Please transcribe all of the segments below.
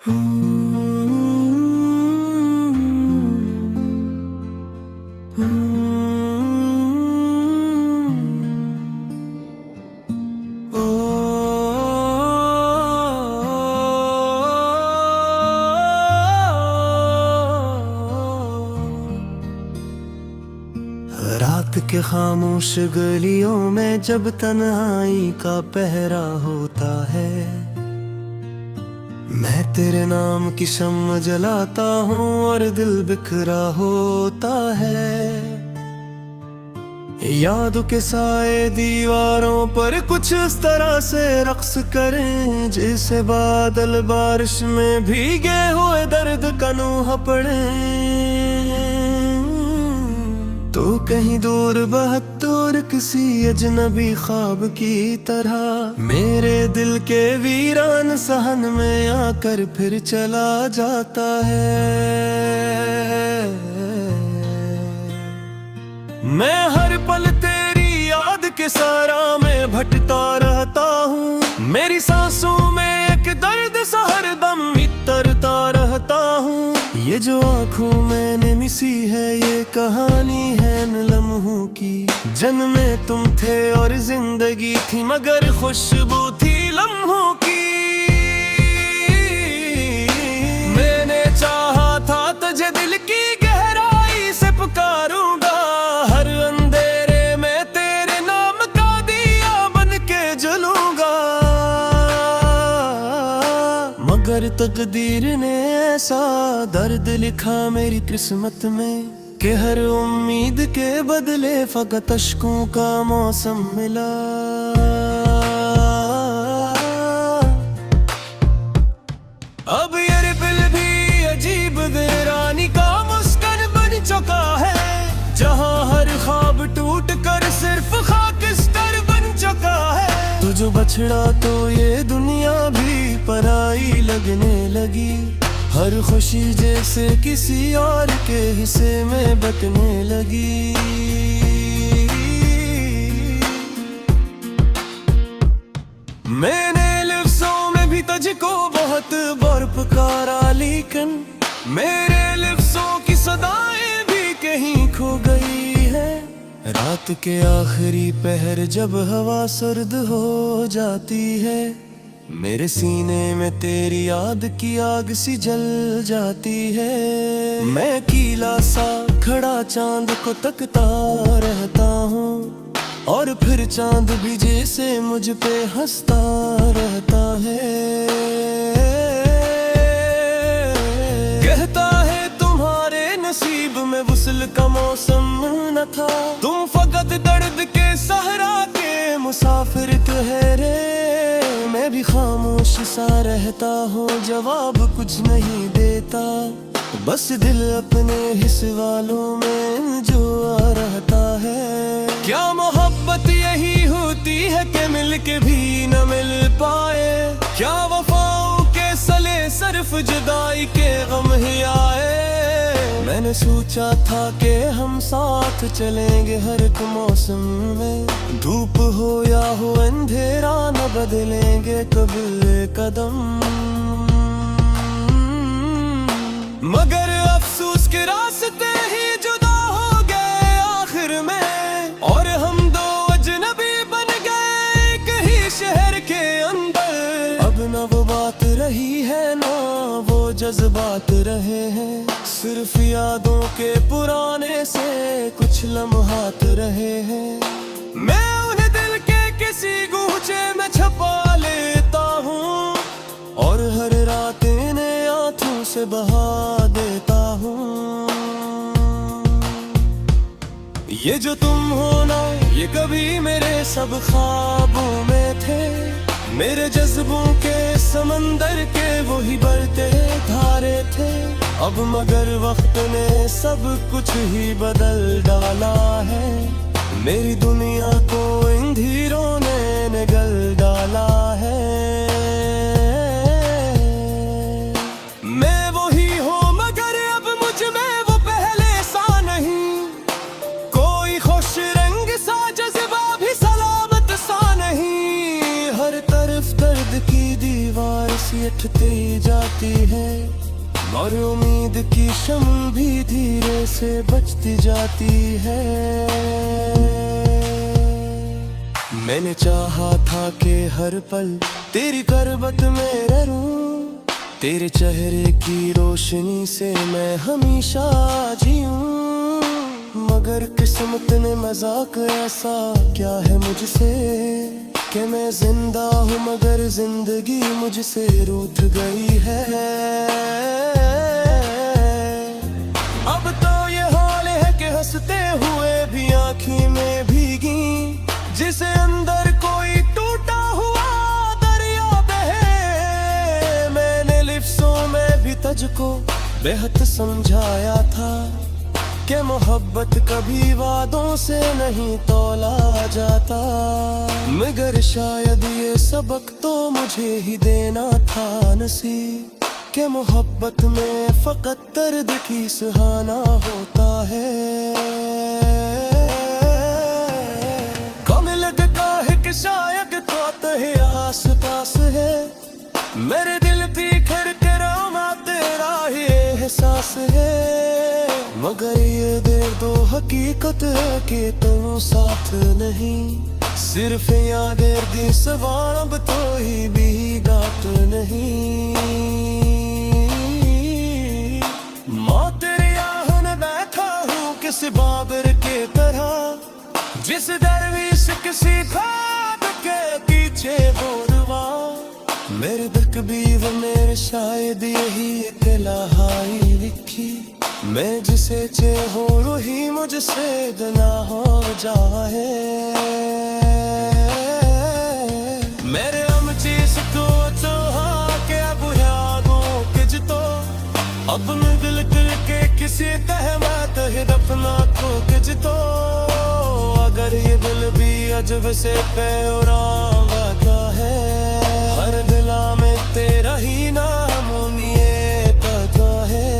रात के खामोश गलियों में जब तन्हाई का पहरा होता है, मैं तेरे नाम की शम्म जलाता हूँ और दिल बिखरा होता है। यादों के साए दीवारों पर कुछ इस तरह से रक्स करें जैसे बादल बारिश में भीगे हुए दर्द का नूह पड़े। तो कहीं दूर बहत्तर किसी अजनबी ख्वाब की तरह मेरे दिल के वीरान सहन में आकर फिर चला जाता है। मैं हर पल तेरी याद के सारा में भटता रहता हूँ, मेरी सांसों में एक दर्द सा हरदम इतरता रहता हूँ। ये जो आँखों में मिसी है ये कहानी है इन लम्हों की, जन्मे तुम थे और जिंदगी थी मगर खुशबू थी लम्हों की। मैंने चाहा था तुझे दिल की गहराई से पुकारूंगा, हर अंधेरे में तेरे नाम का दिया बन के जलूंगा। मगर तकदीर ने ऐसा दर्द लिखा मेरी किस्मत में कि हर उम्मीद के बदले फकत अश्कों का मौसम मिला। अब ये दिल भी अजीब वीरानी का मुस्कान बन चुका है, जहाँ हर ख्वाब टूट कर सिर्फ खाकिस्तान बन चुका है। तो जो बछड़ा तो ये दुनिया भी पराई लगने लगी, हर खुशी जैसे किसी और के हिस्से में बटने लगी। मैंने लफ्ज़ों में भी तुझको बहुत बार पुकारा, लेकिन मेरे लफ्ज़ों की सदाएं भी कहीं खो गई है। रात के आखिरी पहर जब हवा सर्द हो जाती है, मेरे सीने में तेरी याद की आग सी जल जाती है। मैं कीला सा खड़ा चांद को तकता रहता हूँ और फिर चांद भी जैसे मुझ पे हंसता रहता है। कहता है तुम्हारे नसीब में वुसल का मौसम न था, तुम फकत दर्द के सहरा के मुसाफिर ठहरे। मैं भी खामोश सा रहता हूँ, जवाब कुछ नहीं देता, बस दिल अपने हिस्से वालों में जो आ रहता है। क्या मोहब्बत यही होती है कि मिल के भी न मिल पाए, क्या वफाओं के सले सिर्फ जुदाई के गम ही आए। मैंने सोचा था कि हम साथ चलेंगे हर एक मौसम में, धूप हो या हो अंधेरा न बदलेंगे कभी कदम। मगर अफसोस के रास्ते ही जुदा हो गए आखिर में, और हम दो अजनबी बन गए एक ही शहर के अंदर। अब न वो बात रही है ना वो जज्बात रहे हैं, सिर्फ यादों के पुराने से कुछ लम्हात रहे हैं। मैं उन्हें दिल के किसी गूंचे में छुपा लेता हूँ और हर रात इन्हें आंखों से बहा देता हूँ। ये जो तुम हो ना ये कभी मेरे सब ख्वाबों में थे, मेरे जज्बों के समंदर के वही बढ़ते धारे थे। अब मगर वक्त ने सब कुछ ही बदल डाला है, मेरी दुनिया को इन धीरों ने निगल डाला है। मैं वही हूँ मगर अब मुझ में वो पहले सा नहीं, कोई खुश रंग सा जज्बा भी सलामत सा नहीं। हर तरफ दर्द की दीवार सी उठती जाती है, और उम्मीद की शम्ल भी धीरे से बुझती जाती है। मैंने चाहा था कि हर पल तेरी करबत में रहूं, तेरे चेहरे की रोशनी से मैं हमेशा जीऊं। मगर किस्मत ने मजाक ऐसा क्या है मुझसे कि मैं जिंदा हूँ मगर जिंदगी मुझसे रूठ गई है। अब तो ये हाल है कि हंसते हुए भी आँखी में भीगी, जिसे अंदर कोई टूटा हुआ दरिया बहे। मैंने लिफ्सों में भी तुझको बेहद समझाया था कि मोहब्बत कभी वादों से नहीं तोला जाता, मगर शायद ये सबक तो मुझे ही देना था नसीब कि मोहब्बत में फकत दर्द की सुहाना होता है। कम लगता है कि शायद तो है आस पास है, मेरे दिल बिखर के रोना तेरा ही एहसास है। मगर ये देर तो हकीकत है कि तुम साथ नहीं, सिर्फ यादें दी सवार अब तो ही भी गाट नहीं। माँ तेरे आहन बैठा हूँ किसी बाबर के तरह, जिस दरवीश किसी ख्वाब के पीछे बोलवा। मेरे तकदीर मेरे शायद यही इत्तलाहाई लिखी, मैं जिसे चाहूं वही मुझसे ना हो जाए। मेरे हम चीज को चाहा के अब यादों के जितो, अपने दिल के किसी तहमत है दफना को के जितो। अगर ये दिल भी अजब से पैरांगा क्या है, हर दिला में तेरा ही नाम उन्हें पता है।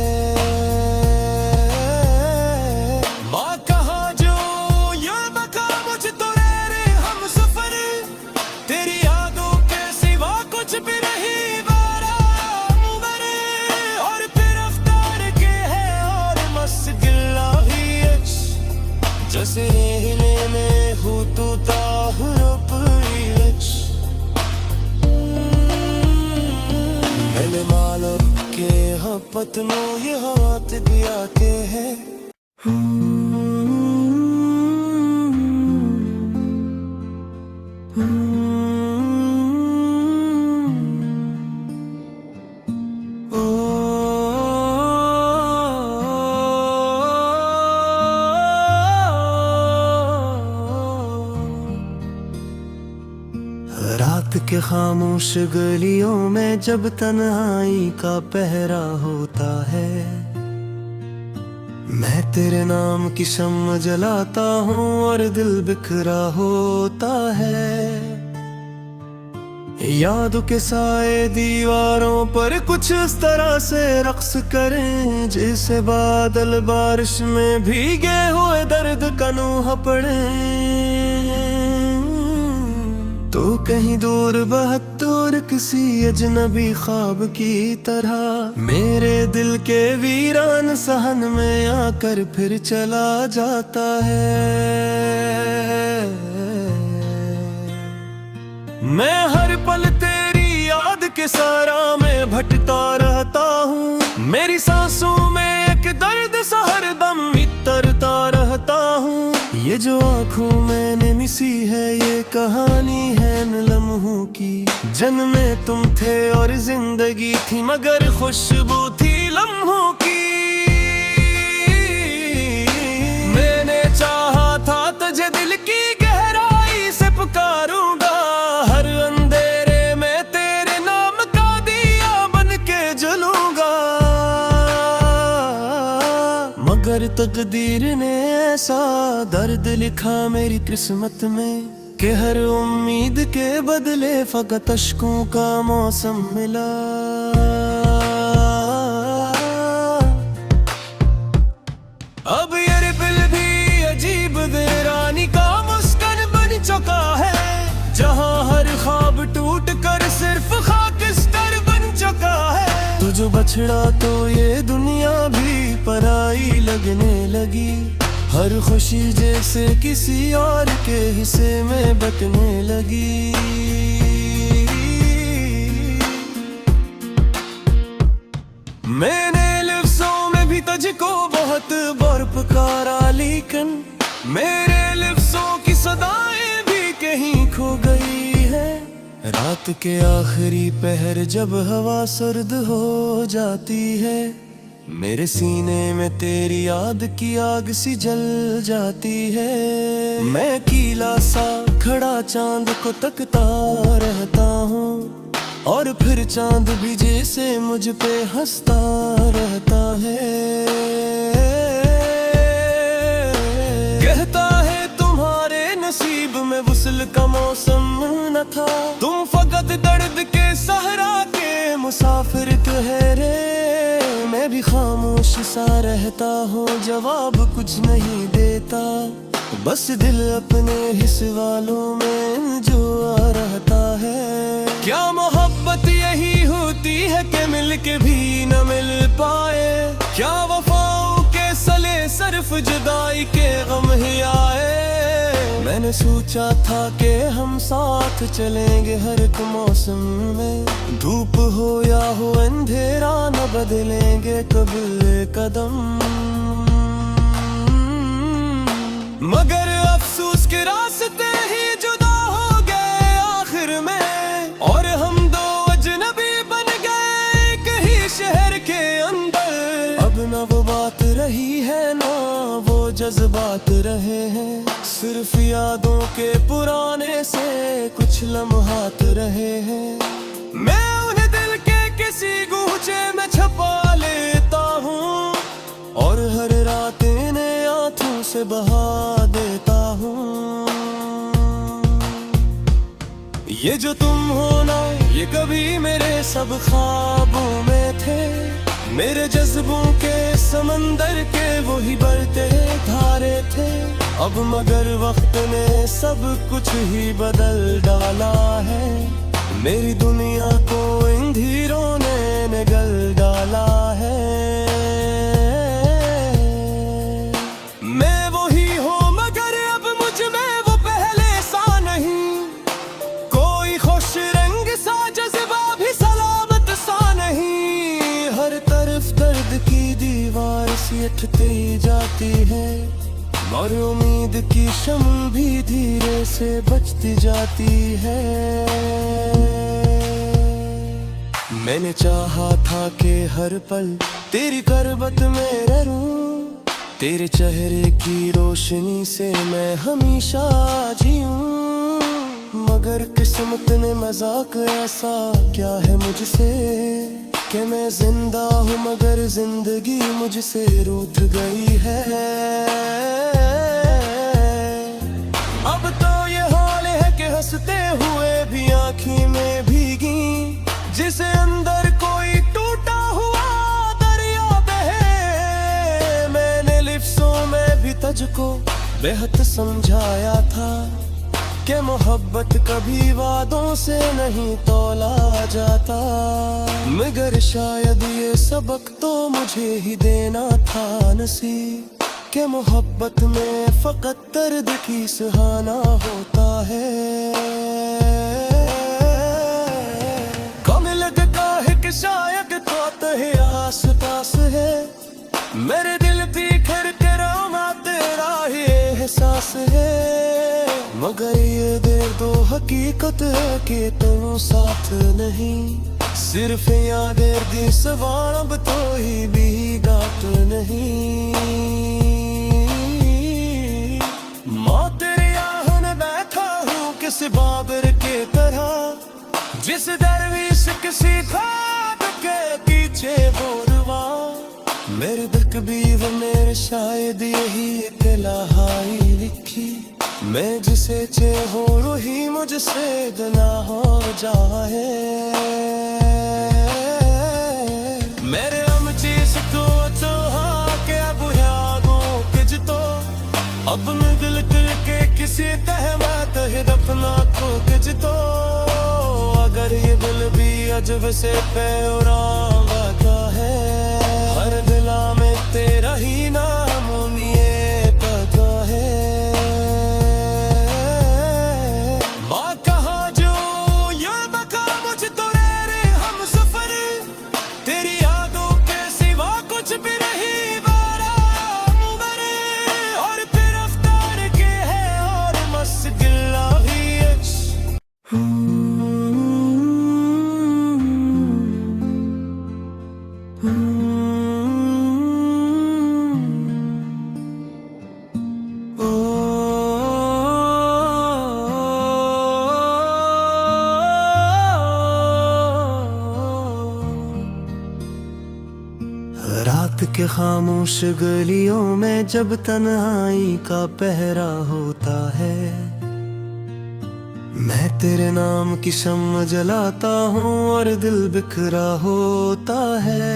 Sirene में हूँ तू मैंने मालूम के हाँ पतनों ये हाथ दिया के है। रात के खामोश गलियों में जब तन्हाई का पहरा होता है, मैं तेरे नाम की शम्म जलाता हूँ और दिल बिखरा होता है। यादों के साए दीवारों पर कुछ इस तरह से रक्स करें, जैसे बादल बारिश में भीगे हुए दर्द का नूह पड़े। तो कहीं दूर बहुत दूर किसी अजनबी ख्वाब की तरह मेरे दिल के वीरान सहन में आकर फिर चला जाता है। मैं हर पल तेरी याद के सारा में भटता रहता हूँ, मेरी सांसों में एक दर्द सा हरदम इतरता रहता हूँ। ये जो आँखों मैंने मिसी है ये कहानी है इन लम्हों की, जन्मे तुम थे और जिंदगी थी मगर खुशबू थी लम्हों की। मैंने चाहा था तुझे दिल की गहराई से पुकारूंगा, हर अंधेरे में तेरे नाम का दिया बन के जलूंगा। मगर तकदीर ने ऐसा दर्द लिखा मेरी किस्मत में कि हर उम्मीद के बदले फकत अश्कों का मौसम मिला। अब ये दिल भी अजीब वीरानी का मुस्कान बन चुका है, जहाँ हर ख्वाब टूट कर सिर्फ खाकिस्तान बन चुका है। तुझ बछड़ा तो ये दुनिया भी पराई लगने लगी। हर खुशी जैसे किसी और के हिस्से में बटने लगी। मैंने लफ्ज़ों में भी तुझको बहुत बार पुकारा, लेकिन मेरे लफ्ज़ों की सदाएं भी कहीं खो गई है। रात के आखिरी पहर जब हवा सर्द हो जाती है, मेरे सीने में तेरी याद की आग सी जल जाती है। मैं अकेला सा खड़ा चांद को तकता रहता हूँ, और फिर चांद भी जैसे मुझ पे हंसता रहता है। कहता है तुम्हारे नसीब में वुसल का मौसम न था, तुम फकत दर्द के सहरा के मुसाफिर ठहरे। मैं भी खामोश सा रहता हूँ, जवाब कुछ नहीं देता, बस दिल अपने हिस्से वालों में जो आ रहता है। क्या मोहब्बत यही होती है कि मिल के भी न मिल पाए? क्या वफाओं के सले सिर्फ जुदाई के गम ही आए? मैंने सोचा था कि हम साथ चलेंगे हर एक मौसम में, धूप हो या हो अंधेरा न बदलेंगे कभी कदम। मगर अफसोस के रास्ते ही जुदा हो गए आखिर में, और हम दो अजनबी बन गए एक ही शहर के अंदर। अब न वो बात रही है ना वो जज्बात रहे हैं, सिर्फ यादों के पुराने से कुछ लम्हात रहे हैं। मैं उन्हें दिल के किसी गूंचे में छुपा लेता हूँ, और हर रात इन्हें आंखों से बहा देता हूँ। ये जो तुम हो ना, ये कभी मेरे सब ख्वाबों में थे, मेरे जज्बों के समंदर के वही बढ़ते धारे थे। अब मगर वक्त ने सब कुछ ही बदल डाला है, मेरी दुनिया को इन धीरों ने निगल डाला है। मैं वही हूँ मगर अब मुझ में वो पहले सा नहीं, कोई खुश रंग सा जज्बा भी सलामत सा नहीं। हर तरफ दर्द की दीवार सी उठती जाती है, और उम्मीद की शम्ल भी धीरे से बचती जाती है। मैंने चाहा था कि हर पल तेरी करबत में रहूं, तेरे चेहरे की रोशनी से मैं हमेशा जीऊं। मगर किस्मत ने मजाक ऐसा क्या है मुझसे, कि मैं जिंदा हूँ मगर जिंदगी मुझसे रूठ गई है। अब तो ये हाल है कि हंसते हुए भी आँखी में भीगी, जिसे अंदर कोई टूटा हुआ दरिया बहे। मैंने लिफ्ज़ों में भी तुझको बेहद समझाया था कि मोहब्बत कभी वादों से नहीं तोला जाता, मगर शायद ये सबक तो मुझे ही देना था नसीब, कि मोहब्बत में फकत दर्द की सुहाना होता है। कम लगता है कि शायद तो है आस पास है, मेरे दिल बिखर के रोना तेरा ही एहसास है। मगर ये देर दो हकीकत है कि तुम साथ नहीं, सिर्फ यादें दी सवार अब तो ही भी गात नहीं। माँ तेरे आहन बैठा हूँ किसी बाबर के तरह, जिस दरवेश किसी खाब के पीछे बोलवा। मेरे तकदीर मेरे शायद यही इत्तलाहाई लिखी, मैं जिसे चाहूं वही मुझसे जुदा हो जाए। मेरे हम चीज को के अब यादों के जितो, अपने दिल के किसी तहमत है दफना को के जितो। अगर ये दिल भी अजब से पैरांगा रात के खामोश गलियों में जब तन्हाई का पहरा होता है, मैं तेरे नाम की शम्म जलाता हूँ और दिल बिखरा होता है।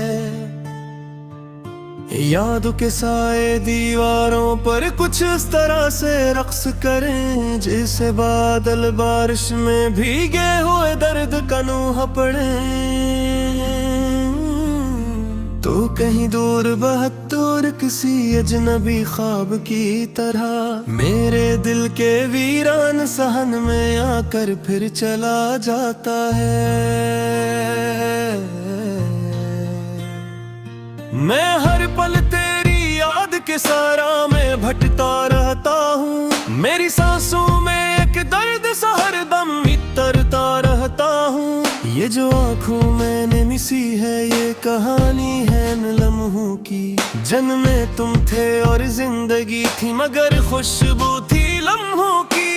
यादों के साए दीवारों पर कुछ इस तरह से रक्स करें जैसे बादल बारिश में भीगे हुए दर्द का नूह पड़े। तो कहीं दूर बहुत दूर किसी अजनबी ख्वाब की तरह मेरे दिल के वीरान सहन में आकर फिर चला जाता है। मैं हर पल तेरी याद के सारा में भटता रहता हूँ। मेरी सांसों में एक दर्द सा हरदम इतरता रहता हूँ। ये जो आँखों मैंने मिसी है ये कहानी है न लम्हों की। जन्मे तुम थे और जिंदगी थी मगर खुशबू थी लम्हों की।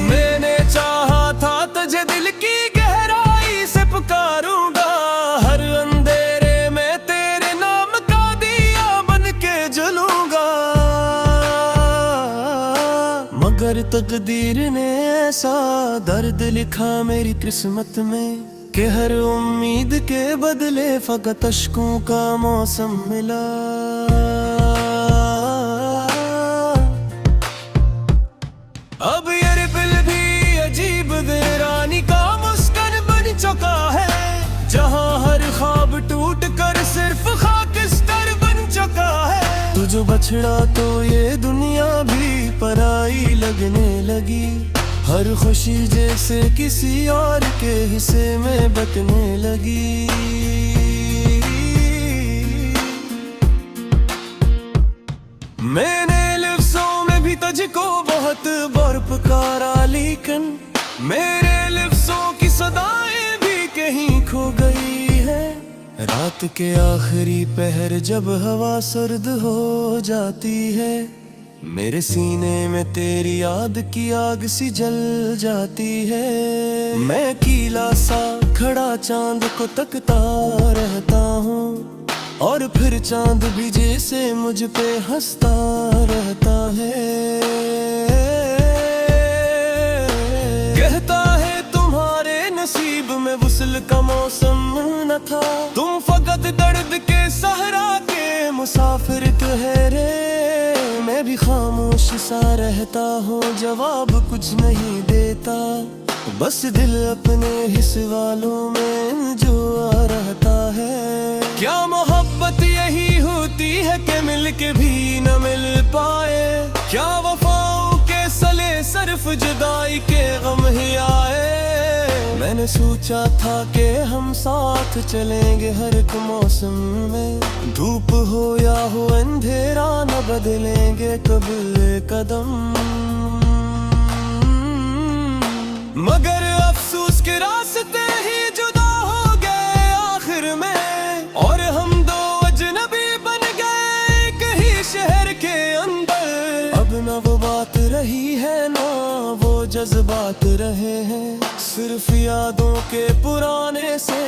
मैंने चाहा था तुझे दिल की गहराई से पुकारूंगा। हर अंधेरे में तेरे नाम का दिया बन के जलूंगा। मगर तकदीर ने ऐसा दर्द लिखा मेरी किस्मत में कि हर उम्मीद के बदले फकत अश्कों का मौसम मिला। अब ये दिल भी अजीब वीरानी का मुस्कान बन चुका है, जहाँ हर ख्वाब टूट कर सिर्फ खाकिस्तान बन चुका है। तू जो बछड़ा तो ये दुनिया भी पराई लगने लगी। हर खुशी जैसे किसी और के हिस्से में बटने लगी। मैंने लफ्ज़ों में भी तुझको बहुत बार पुकारा, लेकिन मेरे लफ्ज़ों की सदाएं भी कहीं खो गई है। रात के आखिरी पहर जब हवा सर्द हो जाती है, मेरे सीने में तेरी याद की आग सी जल जाती है। मैं अकेला सा खड़ा चांद को तकता रहता हूँ और फिर चांद भी जैसे मुझ पे हंसता रहता है। कहता है तुम्हारे नसीब में वुसल का मौसम न था। तुम फकत दर्द के सहरा के मुसाफिर ठहरे। मैं भी खामोश सा रहता हूँ, जवाब कुछ नहीं देता। बस दिल अपने हिस्स वालों में जो आ रहता है। क्या मोहब्बत यही होती है कि मिल के भी न मिल पाए? क्या वफाओं के सले सिर्फ जुदाई के गम ही आए? मैंने सोचा था कि हम साथ चलेंगे हर एक मौसम में। धूप हो या हो अंधेरा न बदलेंगे कभी कदम। मगर अफसोस के रास्ते ही जुदा हो गए आखिर में, और हम दो अजनबी बन गए एक ही शहर के अंदर। अब न वो बात रही है ना वो जज्बात रहे हैं, सिर्फ यादों के पुराने से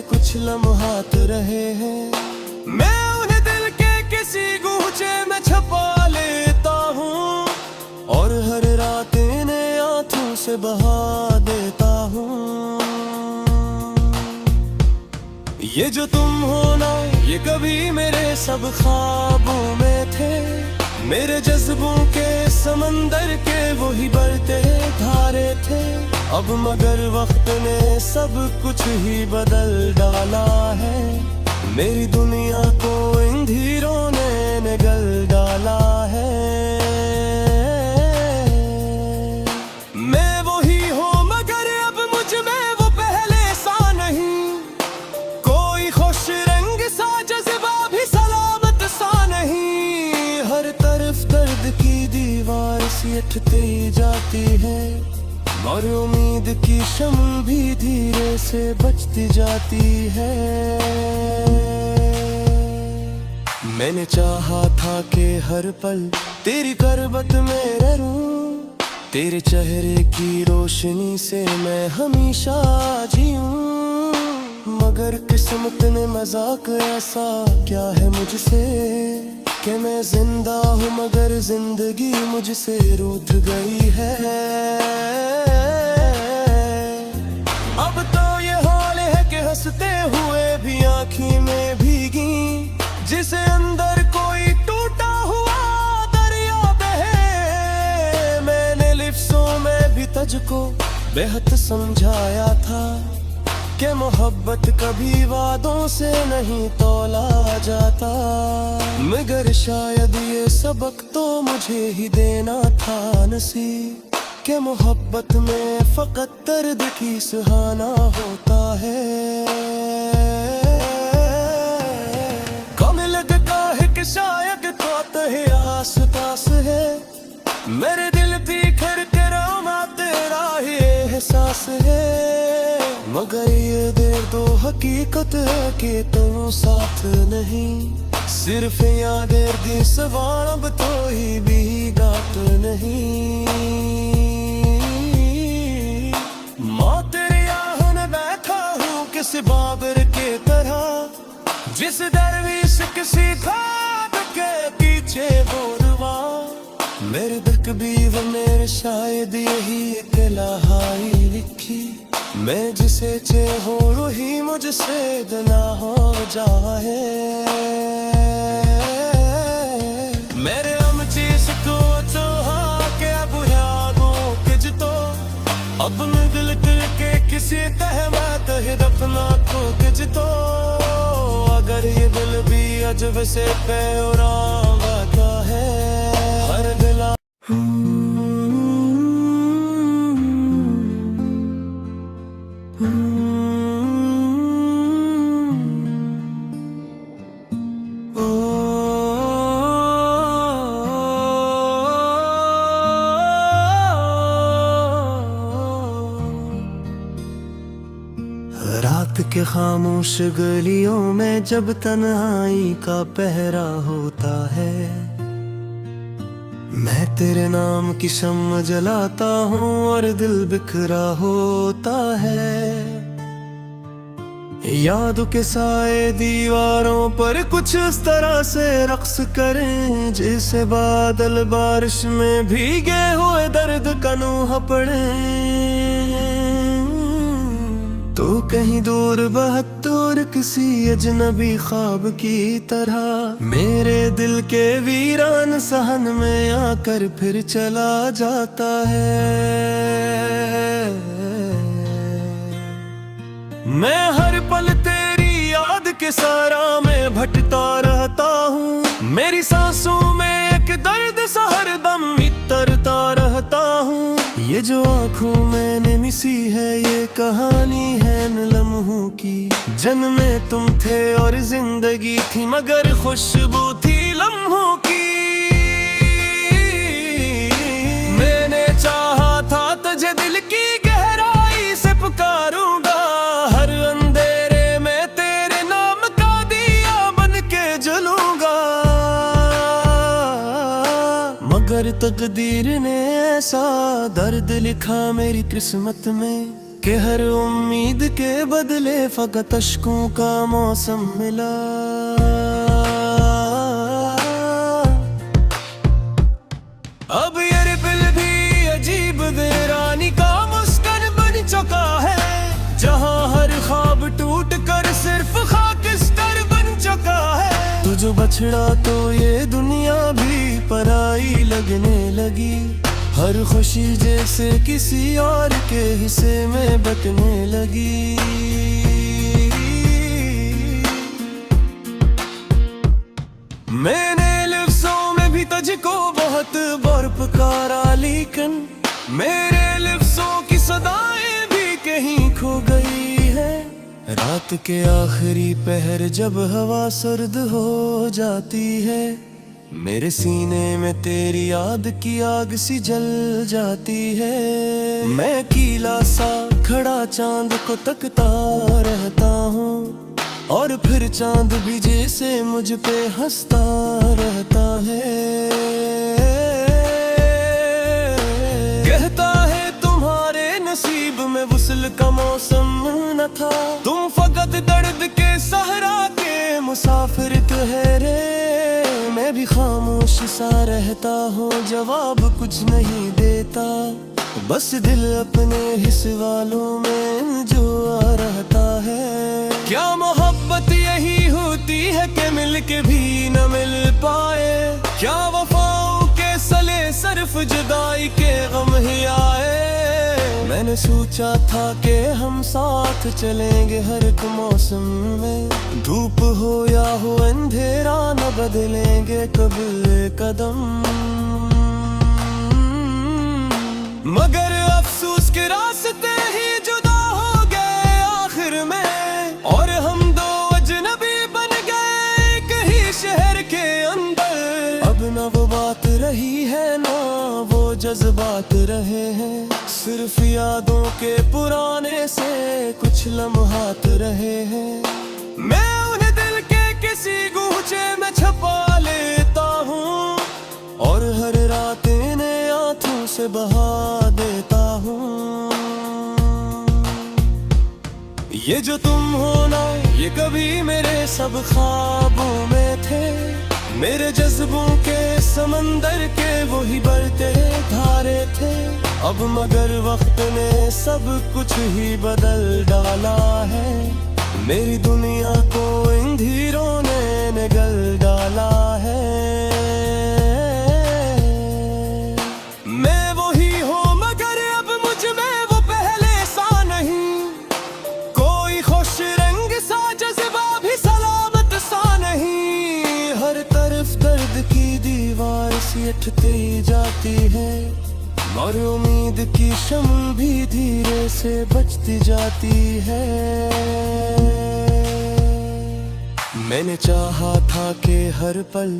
कुछ लम्हात रहे हैं। मैं उन्हें दिल के किसी गूंचे में छुपा लेता हूँ और हर रात इन्हें आंखों से बहा देता हूँ। ये जो तुम हो ना ये कभी मेरे सब ख्वाबों में थे। मेरे जज्बों के समंदर के वही बढ़ते धारे थे। अब मगर वक्त ने सब कुछ ही बदल डाला है। मेरी दुनिया को इन धीरों ने निगल डाला है। मैं वही हूँ मगर अब मुझ में वो पहले सा नहीं। कोई खुश रंग सा जज्बा भी सलामत सा नहीं। हर तरफ दर्द की दीवार सी उठती जाती है। और उम्मीद की शम्ल भी धीरे से बचती जाती है। मैंने चाहा था कि हर पल तेरी करबत में रहूं, तेरे चेहरे की रोशनी से मैं हमेशा जीऊं। मगर किस्मत ने मजाक ऐसा क्या है मुझसे कि मैं जिंदा हूँ मगर जिंदगी मुझसे रूठ गई है। अब तो ये हाल है कि हंसते हुए भी आँखी में भीगी, जिसे अंदर कोई टूटा हुआ दरिया बहे। मैंने लिफ्ज़ों में भी तुझको बेहद समझाया था कि मोहब्बत कभी वादों से नहीं तोला जाता, मगर शायद ये सबक तो मुझे ही देना था नसीब कि मोहब्बत में फकत दर्द की सुहाना होता है। कम लगता है कि शायद तो है आस पास है, मेरे दिल बिखर के रोना तेरा ही एहसास है। मगर ये देर तो हकीकत है कि तुम साथ नहीं, सिर्फ यादें दी सवार अब तो ही भी गात नहीं। माँ तेरी आहन बैठा हूँ किसी बाबर के तरह, जिस दरवेश किसी खाब के पीछे बोलवा। मेरे तकदीर में शायद यही इत्तलाहाई लिखी, मैं जिसे चाहूं वही मुझसे ना हो जाए। मेरे हम चीज को चाहा के बुरागों के जितो, अपने दिल के किसी तहमत है दफना को के जितो। अगर ये दिल भी अजब से पैरावाता है, हर दिला रात के खामोश गलियों में जब तन्हाई का पहरा होता है, मैं तेरे नाम की शम्म जलाता हूँ और दिल बिखरा होता है। यादों के साए दीवारों पर कुछ इस तरह से रक्स करें, जैसे बादल बारिश में भीगे हुए दर्द का नूह पड़े। तो कहीं दूर बहुत दूर किसी अजनबी ख्वाब की तरह, मेरे दिल के वीरान सहन में आकर फिर चला जाता है। मैं हर पल तेरी याद के सारा में भटता रहता हूँ, मेरी सांसों में एक दर्द सा हरदम इतरता रहता हूँ। ये जो आँखों मैंने मिसी है ये कहानी है न लम्हों की, जन्मे तुम थे और जिंदगी थी मगर खुशबू थी लम्हों की। मैंने चाहा था तुझे दिल की गहराई से पुकारूंगा, हर अंधेरे में तेरे नाम का दिया बन के जलूंगा। मगर तकदीर ने ऐसा दर्द लिखा मेरी किस्मत में कि हर उम्मीद के बदले फकत अश्कों का मौसम मिला। अब ये दिल भी अजीब वीरानी का मुस्कान बन चुका है, जहाँ हर ख्वाब टूट कर सिर्फ खाकिस्तान बन चुका है। तू जो बछड़ा तो ये दुनिया भी पराई लगने लगी, हर खुशी जैसे किसी और के हिस्से में बटने लगी। मैंने लिफ्ज़ों में भी तुझको बहुत बार पुकारा, लेकिन मेरे लिफ्ज़ों की सदाएं भी कहीं खो गई है। रात के आखिरी पहर जब हवा सर्द हो जाती है, मेरे सीने में तेरी याद की आग सी जल जाती है। मैं अकेला सा खड़ा चांद को तकता रहता हूँ, और फिर चांद भी जैसे मुझ पे हंसता रहता है। कहता है तुम्हारे नसीब में वुसल का मौसम न था, तुम फकत दर्द के सहरा के मुसाफिर ठहरे। मैं भी खामोश सा रहता हूँ, जवाब कुछ नहीं देता, बस दिल अपने हिस्स वालों में जो आ रहता है। क्या मोहब्बत यही होती है कि मिल के भी न मिल पाए? क्या वफाओं के सले सिर्फ जुदाई के गम ही आए? मैंने सोचा था कि हम साथ चलेंगे हर एक मौसम में, धूप हो या हो अंधेरा न बदलेंगे कभी कदम। मगर अफसोस के रास्ते ही जुदा हो गए आखिर में, और हम दो अजनबी बन गए एक ही शहर के अंदर। अब न वो बात रही है ना वो जज्बात रहे हैं, सिर्फ यादों के पुराने से कुछ लम्हात रहे हैं। मैं उन्हें दिल के किसी गूंचे में छुपा लेता हूँ, और हर रात इन्हें आंखों से बहा देता हूँ। ये जो तुम हो ना, ये कभी मेरे सब ख्वाबों में थे, मेरे जज्बों के समंदर के वही बढ़ते धारे थे। अब मगर वक्त ने सब कुछ ही बदल डाला है, मेरी दुनिया को इन धीरों ने निगल डाला है। मैं वही हूँ मगर अब मुझ में वो पहले सा नहीं, कोई खुश रंग सा जज्बा भी सलामत सा नहीं। हर तरफ दर्द की दीवार सियटती जाती है, और उम्मीद की शम्म भी धीरे से बचती जाती है। मैंने चाहा था कि हर पल